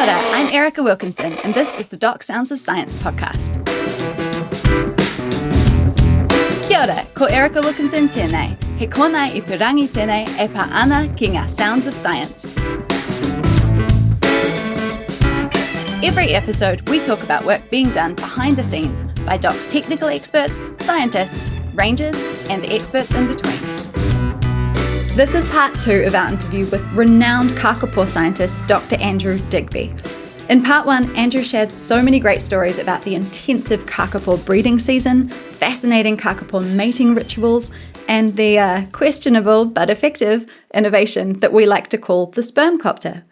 Kia ora, I'm Erica Wilkinson, and this is the Doc Sounds of Science podcast. Kia ora, ko Erica Wilkinson tēnei. He kōnei I pirangi tēnei e pā ana ki ngā Sounds of Science. Every episode, we talk about work being done behind the scenes by Doc's technical experts, scientists, rangers, and the experts in between. This is part 2 of our interview with renowned kākāpō scientist Dr. Andrew Digby. In part 1, Andrew shared so many great stories about the intensive kākāpō breeding season, fascinating kākāpō mating rituals, and the questionable but effective innovation that we like to call the sperm copter.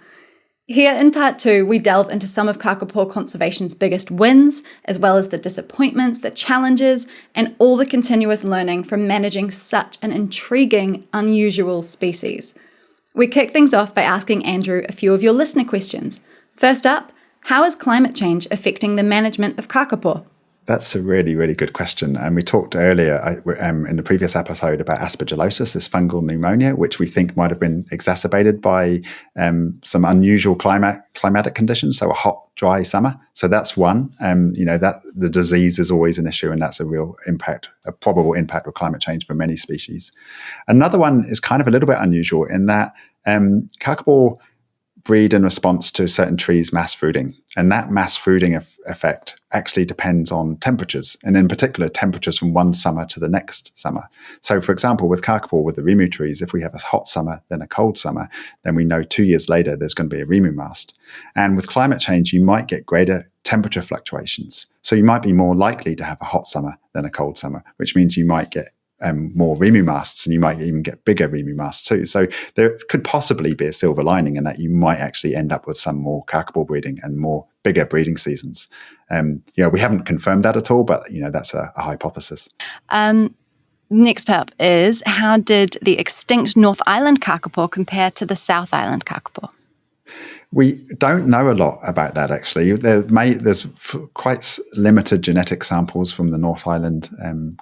Here in part 2, we delve into some of kākāpō conservation's biggest wins, as well as the disappointments, the challenges, and all the continuous learning from managing such an intriguing, unusual species. We kick things off by asking Andrew a few of your listener questions. First up, how is climate change affecting the management of kākāpō? That's a really, really good question. And we talked earlier in the previous episode about aspergillosis, this fungal pneumonia, which we think might have been exacerbated by some unusual climatic conditions, so a hot, dry summer. So that's one. That the disease is always an issue, and that's a real impact, a probable impact of climate change for many species. Another one is kind of a little bit unusual in that kākāpō breed in response to certain trees mass fruiting. And that mass fruiting effect actually depends on temperatures, and in particular, temperatures from one summer to the next summer. So for example, with kākāpō, with the rimu trees, if we have a hot summer, then a cold summer, then we know 2 years later, there's going to be a rimu mast. And with climate change, you might get greater temperature fluctuations. So you might be more likely to have a hot summer than a cold summer, which means you might get more rimu masts, and you might even get bigger rimu masts too. So there could possibly be a silver lining in that you might actually end up with some more kākāpō breeding and more bigger breeding seasons. We haven't confirmed that at all, but that's a hypothesis. Next up is, how did the extinct North Island kākāpō compare to the South Island kākāpō? We don't know a lot about that, actually. There's quite limited genetic samples from the North Island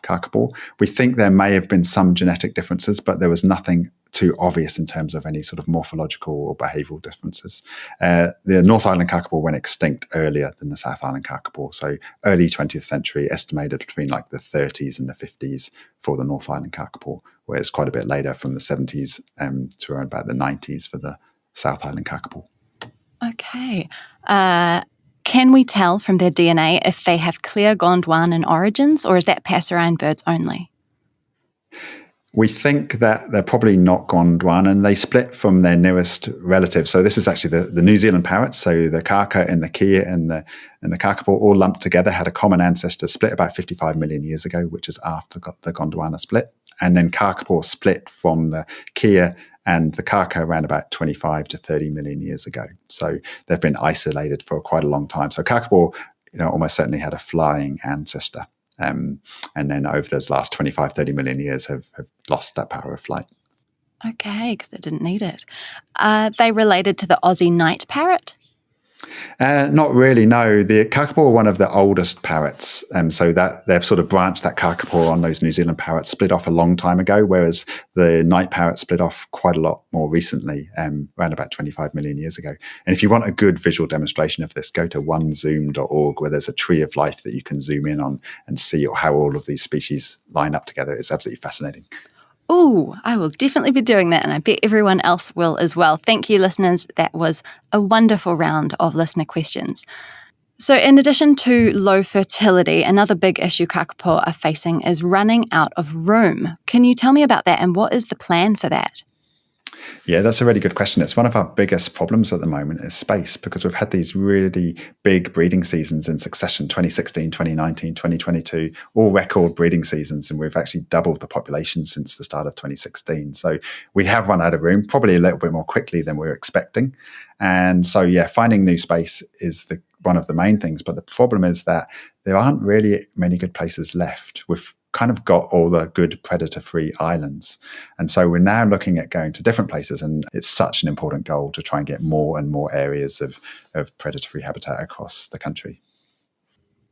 kākāpō. We think there may have been some genetic differences, but there was nothing too obvious in terms of any sort of morphological or behavioural differences. The North Island kākāpō went extinct earlier than the South Island kākāpō, so early 20th century, estimated between like the 30s and the 50s for the North Island kākāpō, whereas quite a bit later from the 70s to around about the 90s for the South Island kākāpō. Okay. Can we tell from their DNA if they have clear Gondwanan origins, or is that passerine birds only? We think that they're probably not Gondwanan. They split from their nearest relative. So this is actually the New Zealand parrots. So the kaka and the kia and the kākāpō all lumped together had a common ancestor, split about 55 million years ago, which is after the Gondwana split. And then kākāpō split from the kia and the kaka around about 25 to 30 million years ago. So they've been isolated for quite a long time. So kākāpō, almost certainly had a flying ancestor. And then over those last 25, 30 million years have lost that power of flight. Okay, because they didn't need it. Are they related to the Aussie night parrot? Not really, no. The kākāpō are one of the oldest parrots, so that they've sort of branched that kākāpō on those New Zealand parrots, split off a long time ago, whereas the night parrot split off quite a lot more recently, around about 25 million years ago. And if you want a good visual demonstration of this, go to onezoom.org, where there's a tree of life that you can zoom in on and see how all of these species line up together. It's absolutely fascinating. Oh, I will definitely be doing that, and I bet everyone else will as well. Thank you, listeners. That was a wonderful round of listener questions. So in addition to low fertility, another big issue kākāpō are facing is running out of room. Can you tell me about that, and what is the plan for that? Yeah, that's a really good question. It's one of our biggest problems at the moment is space, because we've had these really big breeding seasons in succession, 2016, 2019, 2022, all record breeding seasons, and we've actually doubled the population since the start of 2016. So we have run out of room, probably a little bit more quickly than we were expecting. And so, finding new space is one of the main things. But the problem is that there aren't really many good places left. We've kind of got all the good predator-free islands. And so we're now looking at going to different places, and it's such an important goal to try and get more and more areas of predator-free habitat across the country.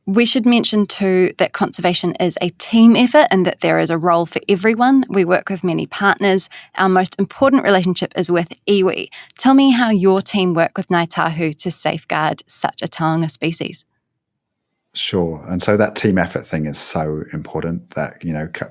We should mention too that conservation is a team effort and that there is a role for everyone. We work with many partners. Our most important relationship is with iwi. Tell me how your team work with Ngāi Tahu to safeguard such a taonga species. Sure. And so that team effort thing is so important that,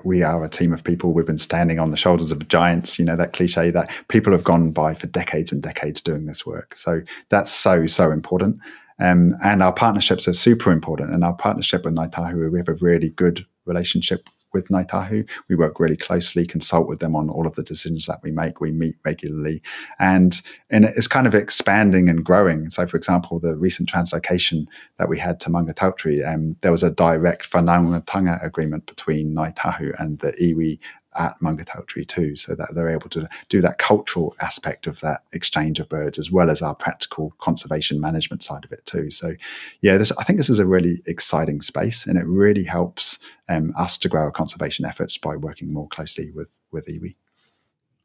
we are a team of people. We've been standing on the shoulders of giants, that cliche that people have gone by for decades and decades doing this work. So that's so, so important. And our partnerships are super important. And our partnership with Ngāi Tahu, we have a really good relationship with Ngāi Tahu. We work really closely, consult with them on all of the decisions that we make. We meet regularly. And it's kind of expanding and growing. So, for example, the recent translocation that we had to Mangatautri, there was a direct whanaungatanga agreement between Ngāi Tahu and the iwi at Mangatautri too, so that they're able to do that cultural aspect of that exchange of birds as well as our practical conservation management side of it too. So I think this is a really exciting space, and it really helps us to grow our conservation efforts by working more closely with iwi.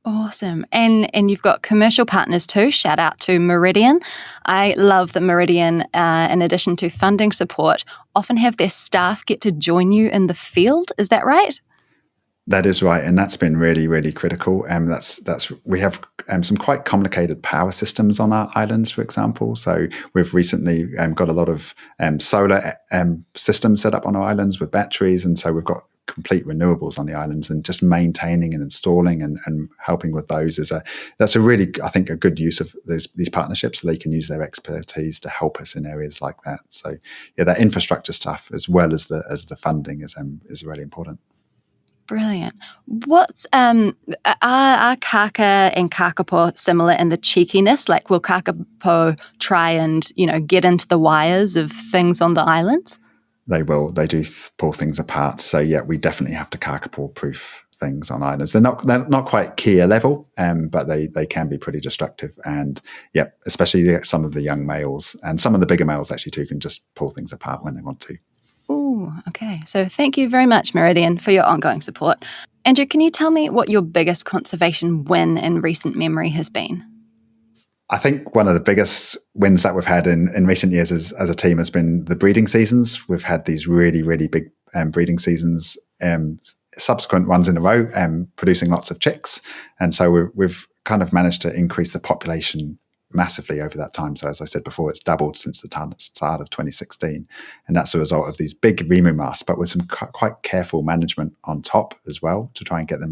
Awesome. And you've got commercial partners too. Shout out to Meridian. I love that Meridian, in addition to funding support, often have their staff get to join you in the field. Is that right? That is right, and that's been really, really critical. We have some quite complicated power systems on our islands, for example. So we've recently got a lot of solar systems set up on our islands with batteries, and so we've got complete renewables on the islands. And just maintaining and installing and helping with those that's a really, I think, a good use of these partnerships. So they can use their expertise to help us in areas like that. So that infrastructure stuff as well as the funding is really important. Brilliant. What's are kākā and kākāpō similar in the cheekiness? Like, will kākāpō try and get into the wires of things on the island? They will. They do pull things apart. So we definitely have to kākāpō proof things on islands. They're not quite Kia level, but they can be pretty destructive. And especially some of the young males and some of the bigger males actually too can just pull things apart when they want to. Ooh, okay. So thank you very much, Meridian, for your ongoing support. Andrew, can you tell me what your biggest conservation win in recent memory has been? I think one of the biggest wins that we've had in recent years as a team has been the breeding seasons. We've had these really, really big breeding seasons, subsequent ones in a row, producing lots of chicks. And so we've kind of managed to increase the population massively over that time. So as I said before, it's doubled since the start of 2016. And that's a result of these big rimu masts, but with some quite careful management on top as well to try and get the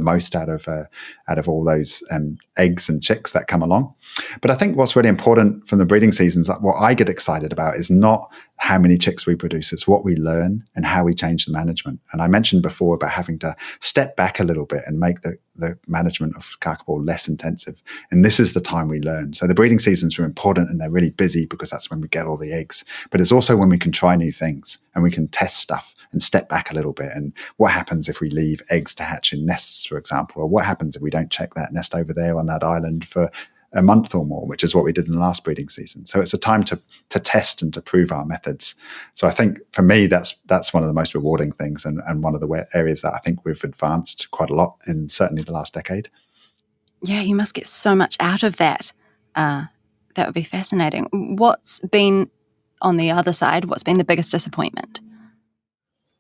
most out of all those eggs and chicks that come along. But I think what's really important from the breeding seasons, what I get excited about is not how many chicks we produce, it's what we learn and how we change the management. And I mentioned before about having to step back a little bit and make the management of kākāpō less intensive. And this is the time we learn. So the breeding seasons are important and they're really busy because that's when we get all the eggs. But it's also when we can try new things and we can test stuff and step back a little bit. And what happens if we leave eggs to hatch in nests, for example? Or what happens if we don't check that nest over there on that island for a month or more, which is what we did in the last breeding season. So it's a time to test and to prove our methods. So I think for me, that's one of the most rewarding things and one of the areas that I think we've advanced quite a lot in certainly the last decade. Yeah, you must get so much out of that. That would be fascinating. What's been on the other side? What's been the biggest disappointment?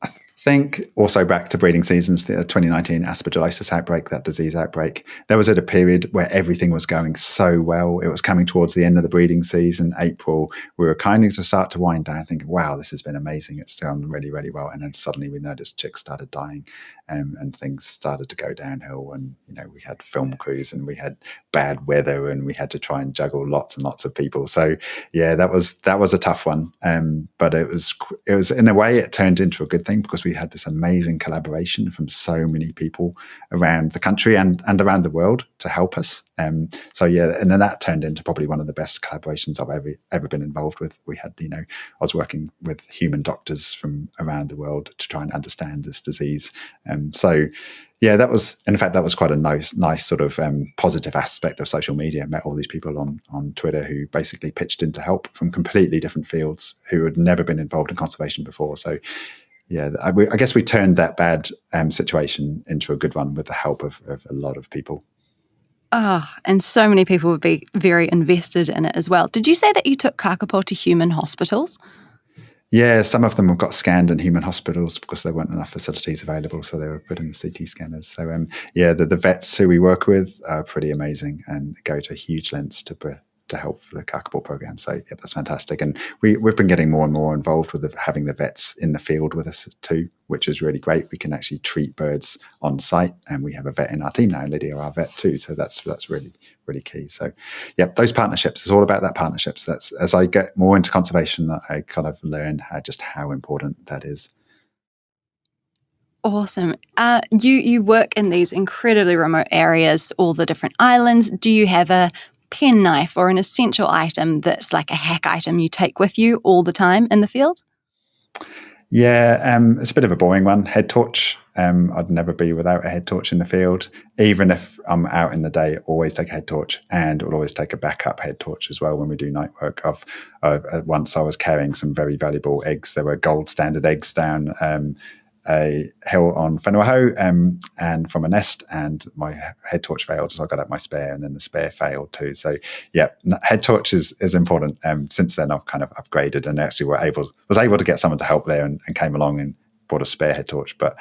I think also back to breeding seasons, the 2019 aspergillosis outbreak, that disease outbreak, there was at a period where everything was going so well. It was coming towards the end of the breeding season, April. We were kind of to start to wind down, thinking, wow, this has been amazing. It's done really, really well. And then suddenly we noticed chicks started dying and things started to go downhill. And, we had film crews and we had bad weather and we had to try and juggle lots and lots of people. So, that was a tough one. But it was in a way, it turned into a good thing because we had this amazing collaboration from so many people around the country and around the world to help us. And then that turned into probably one of the best collaborations I've ever been involved with. We had, I was working with human doctors from around the world to try and understand this disease. That was quite a nice sort of positive aspect of social media. I met all these people on Twitter who basically pitched in to help from completely different fields who had never been involved in conservation before. So I guess we turned that bad situation into a good one with the help of a lot of people. Oh, and so many people would be very invested in it as well. Did you say that you took kākāpō to human hospitals? Yeah, some of them got scanned in human hospitals because there weren't enough facilities available, so they were put in the CT scanners. So, the vets who we work with are pretty amazing and go to huge lengths to help the kākāpō program. So, that's fantastic. And we've been getting more and more involved with having the vets in the field with us too, which is really great. We can actually treat birds on site, and we have a vet in our team now, Lydia, our vet too. So that's really, really key. So, those partnerships, it's all about that partnerships. That's, as I get more into conservation, I kind of learn how important that is. Awesome. You work in these incredibly remote areas, all the different islands. Do you have a penknife or an essential item that's like a hack item you take with you all the time in the field? Yeah, it's a bit of a boring one. Head torch. I'd never be without a head torch in the field. Even if I'm out in the day, always take a head torch, and we'll always take a backup head torch as well when we do night work. Once I was carrying some very valuable eggs. There were gold standard eggs down a hill on Whenua, and from a nest, and my head torch failed, so I got out my spare, and then the spare failed too. So head torch is important. Since then I've kind of upgraded, and actually was able to get someone to help there, and came along and brought a spare head torch. But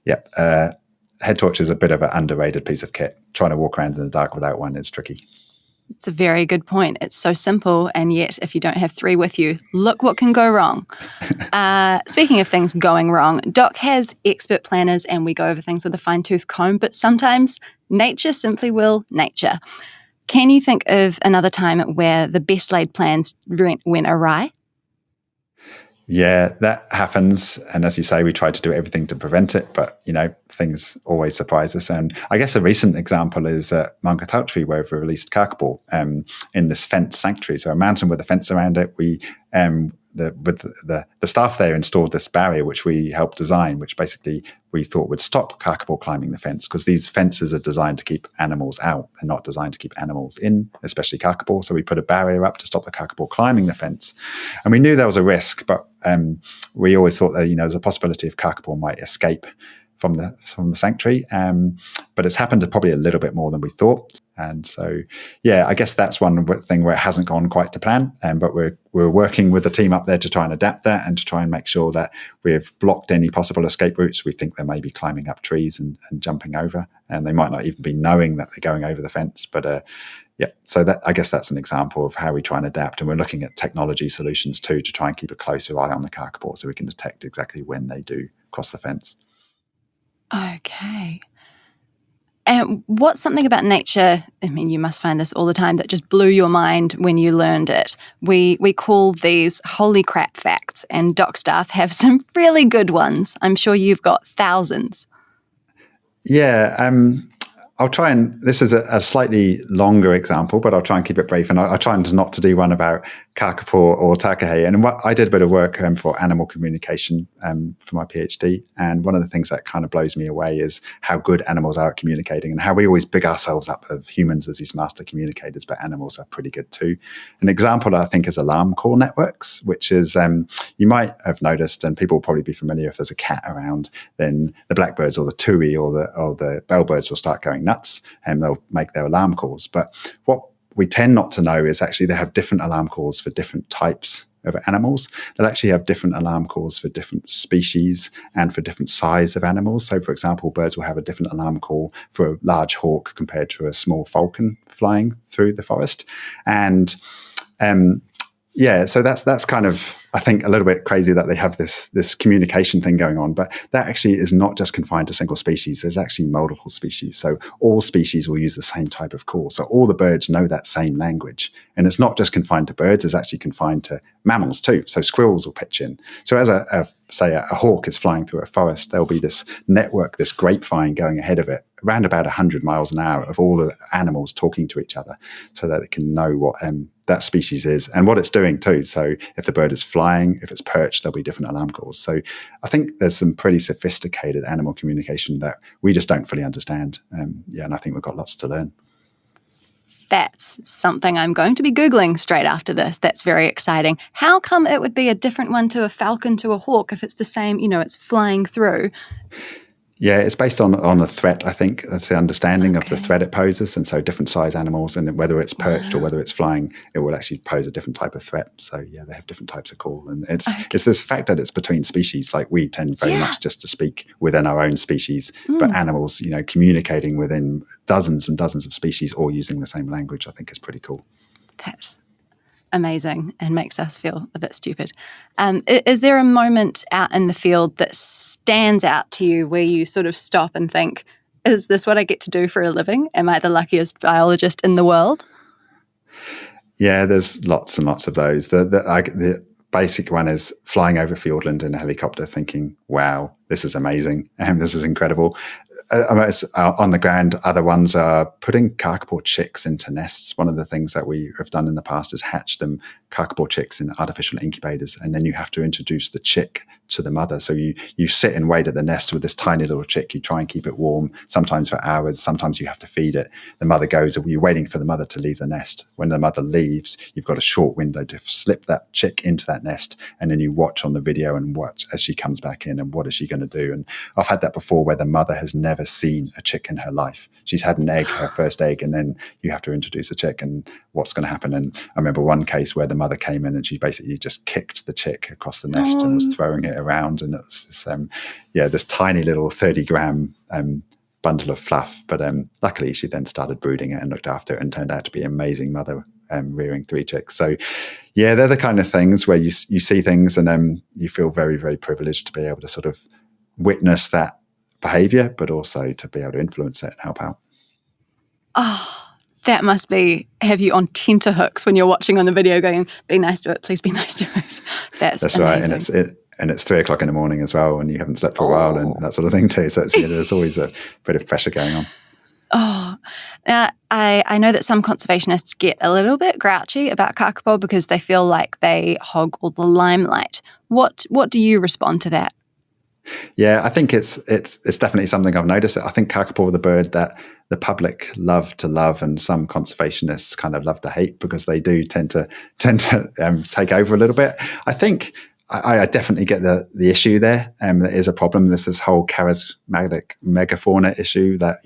head torch is a bit of an underrated piece of kit. Trying to walk around in the dark without one is tricky. It's a very good point. It's so simple, and yet if you don't have three with you, look what can go wrong. Speaking of things going wrong, Doc has expert planners, and we go over things with a fine-tooth comb, but sometimes nature simply will nature. Can you think of another time where the best laid plans went awry? Yeah, that happens. And as you say, we try to do everything to prevent it, but, things always surprise us. And I guess a recent example is at Mangatautari, where we've released kākāpō in this fence sanctuary. So a mountain with a fence around it. The staff there installed this barrier, which we helped design, which basically we thought would stop kākāpō climbing the fence, because these fences are designed to keep animals out. They're not designed to keep animals in, especially kākāpō. So we put a barrier up to stop the kākāpō climbing the fence. And we knew there was a risk, but we always thought that there's a possibility of kākāpō might escape from the sanctuary. But it's happened probably a little bit more than we thought. And so, I guess that's one thing where it hasn't gone quite to plan. But we're working with the team up there to try and adapt that, and to try and make sure that we've blocked any possible escape routes. We think they may be climbing up trees and jumping over, and they might not even be knowing that they're going over the fence. But so that, I guess that's an example of how we try and adapt. And we're looking at technology solutions too, to try and keep a closer eye on the kākāpō, so we can detect exactly when they do cross the fence. Okay. And what's something about nature, you must find this all the time, that just blew your mind when you learned it? We call these holy crap facts, and Doc staff have some really good ones. I'm sure you've got thousands. Yeah, I'll try and, this is a slightly longer example, but I'll try and keep it brief, and I'll try not to do one about kākāpō or tākahei. And I did a bit of work for animal communication for my PhD, and one of the things that kind of blows me away is how good animals are at communicating, and how we always big ourselves up of humans as these master communicators, but animals are pretty good too. An example, I think, is alarm call networks, which is, you might have noticed, and people will probably be familiar, if there's a cat around, then the blackbirds or the tui or the bellbirds will start going nuts, and they'll make their alarm calls. But what we tend not to know is actually they have different alarm calls for different types of animals. They'll actually have different alarm calls for different species and for different size of animals. So, for example, birds will have a different alarm call for a large hawk compared to a small falcon flying through the forest. And so that's kind of, I think, a little bit crazy that they have this communication thing going on. But that actually is not just confined to single species. There's actually multiple species. So all species will use the same type of call. So all the birds know that same language. And it's not just confined to birds, it's actually confined to mammals too. So squirrels will pitch in. So as a hawk is flying through a forest, there'll be this network, this grapevine going ahead of it, around about 100 miles an hour, of all the animals talking to each other, so that it can know what that species is and what it's doing too. So if the bird is flying, if it's perched, there'll be different alarm calls. So I think there's some pretty sophisticated animal communication that we just don't fully understand. And I think we've got lots to learn. That's something I'm going to be Googling straight after this. That's very exciting. How come it would be a different one to a falcon to a hawk if it's the same, it's flying through? Yeah, it's based on a threat, I think. That's the understanding of the threat it poses. And so different size animals, and whether it's perched or whether it's flying, it will actually pose a different type of threat. So yeah, they have different types of call. And it's this fact that it's between species. Like we tend very much just to speak within our own species, but animals, communicating within dozens and dozens of species all using the same language, I think is pretty cool. That's amazing and makes us feel a bit stupid. Is there a moment out in the field that stands out to you where you sort of stop and think, is this what I get to do for a living? Am I the luckiest biologist in the world? Yeah, there's lots and lots of those. The basic one is flying over Fiordland in a helicopter thinking, wow, this is amazing and this is incredible. It's on the ground, other ones are putting kākāpō chicks into nests. One of the things that we have done in the past is hatch them kākāpō chicks in artificial incubators, and then you have to introduce the chick to the mother. So you sit and wait at the nest with this tiny little chick. You try and keep it warm, sometimes for hours. Sometimes you have to feed it. The mother goes, you're waiting for the mother to leave the nest. When the mother leaves, you've got a short window to slip that chick into that nest, and then you watch on the video and watch as she comes back in and what is she going to do. And I've had that before where the mother has never seen a chick in her life. She's had an egg, her first egg, and then you have to introduce a chick and what's going to happen. And I remember one case where the mother came in and she basically just kicked the chick across the nest and was throwing it around. And it was this tiny little 30-gram bundle of fluff. But luckily she then started brooding it and looked after it and turned out to be an amazing mother, rearing 3 chicks. So yeah, they're the kind of things where you see things and you feel very, very privileged to be able to sort of witness that behavior, but also to be able to influence it and help out. Oh, that must have you on tenterhooks when you're watching on the video going, be nice to it, please be nice to it. That's amazing. Right. And it's 3:00 in the morning as well, and you haven't slept for a while and that sort of thing too. So there's always a bit of pressure going on. Oh, now I know that some conservationists get a little bit grouchy about kākāpō because they feel like they hog all the limelight. What do you respond to that? Yeah, I think it's definitely something I've noticed. I think kākāpō are the bird that the public love to love, and some conservationists kind of love to hate because they do tend to take over a little bit. I think I definitely get the issue there. There is a problem. There's this whole charismatic megafauna issue that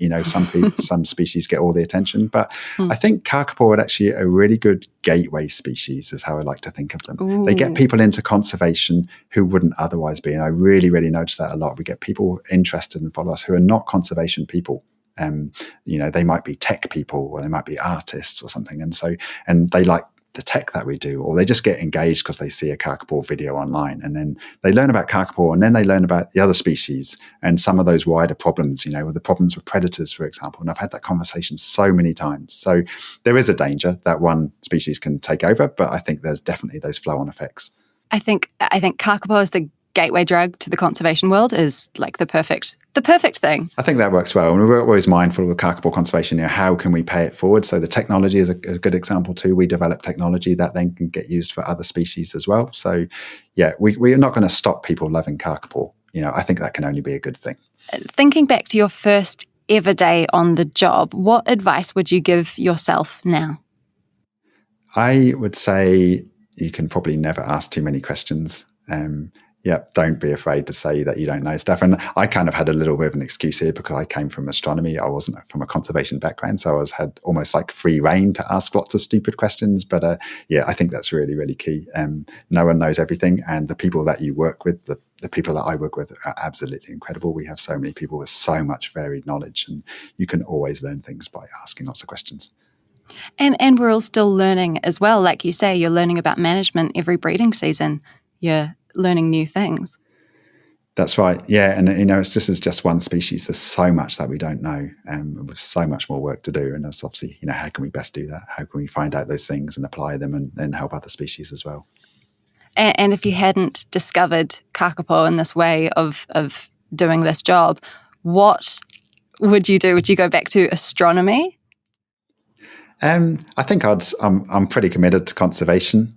some species get all the attention, but I think kākāpō are actually a really good gateway species, is how I like to think of them. Ooh. They get people into conservation who wouldn't otherwise be, and I really, really notice that a lot. We get people interested and follow us who are not conservation people. They might be tech people or they might be artists or something, and they like the tech that we do, or they just get engaged because they see a kākāpō video online, and then they learn about kākāpō, and then they learn about the other species and some of those wider problems, the problems with predators, for example. And I've had that conversation so many times. So there is a danger that one species can take over, but I think there's definitely those flow-on effects. I think kākāpō is the gateway drug to the conservation world, is like the perfect thing. I think that works well. And we're always mindful of kākāpō conservation. How can we pay it forward? So the technology is a good example too. We develop technology that then can get used for other species as well. So yeah, we are not going to stop people loving kākāpō. I think that can only be a good thing. Thinking back to your first ever day on the job, what advice would you give yourself now? I would say you can probably never ask too many questions. Don't be afraid to say that you don't know stuff. And I kind of had a little bit of an excuse here because I came from astronomy. I wasn't from a conservation background, so I had almost like free reign to ask lots of stupid questions. But I think that's really, really key. No one knows everything, and the people that you work with, the people that I work with are absolutely incredible. We have so many people with so much varied knowledge, and you can always learn things by asking lots of questions. And we're all still learning as well. Like you say, you're learning about management every breeding season. You're learning new things. That's right. Yeah. And, it's just one species. There's so much that we don't know, and with so much more work to do. And that's obviously, how can we best do that? How can we find out those things and apply them and help other species as well? And if you hadn't discovered kākāpō in this way of doing this job, what would you do? Would you go back to astronomy? I think I'm pretty committed to conservation.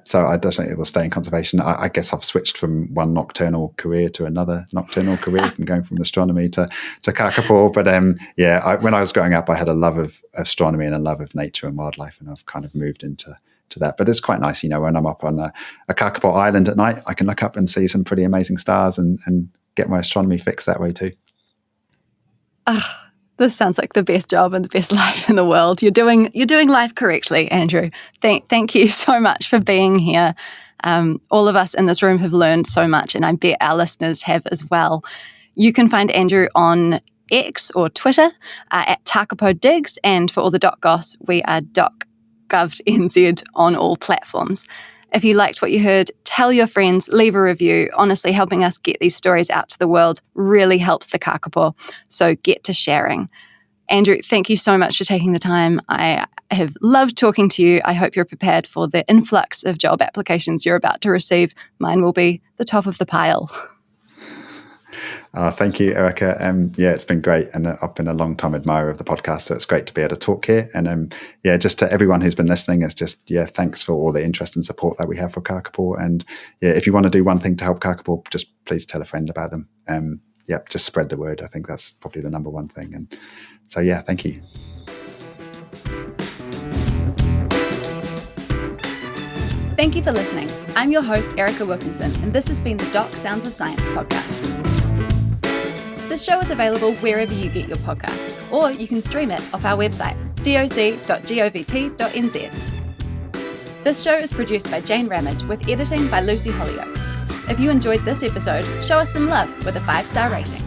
So I definitely will stay in conservation. I guess I've switched from one nocturnal career to another nocturnal career, from going from astronomy to kākāpō. But when I was growing up, I had a love of astronomy and a love of nature and wildlife, and I've kind of moved into that. But it's quite nice, when I'm up on a kākāpō island at night, I can look up and see some pretty amazing stars and get my astronomy fixed that way too. This sounds like the best job and the best life in the world. You're doing life correctly, Andrew. Thank you so much for being here. All of us in this room have learned so much, and I bet our listeners have as well. You can find Andrew on X or Twitter at kākāpō digs, and for all the .goss, we are .govnz on all platforms. If you liked what you heard, tell your friends, leave a review. Honestly, helping us get these stories out to the world really helps the kākāpō, so get to sharing. Andrew, thank you so much for taking the time. I have loved talking to you. I hope you're prepared for the influx of job applications you're about to receive. Mine will be the top of the pile. Thank you, Erica. It's been great. And I've been a long time admirer of the podcast, so it's great to be able to talk here. And just to everyone who's been listening, it's just, thanks for all the interest and support that we have for kākāpō. And if you want to do one thing to help kākāpō, just please tell a friend about them. Just spread the word. I think that's probably the number one thing. And so, thank you. Thank you for listening. I'm your host, Erica Wilkinson, and this has been the Doc Sounds of Science podcast. This show is available wherever you get your podcasts, or you can stream it off our website, doc.govt.nz. This show is produced by Jane Ramage with editing by Lucy Holyoke. If you enjoyed this episode, show us some love with a 5-star rating.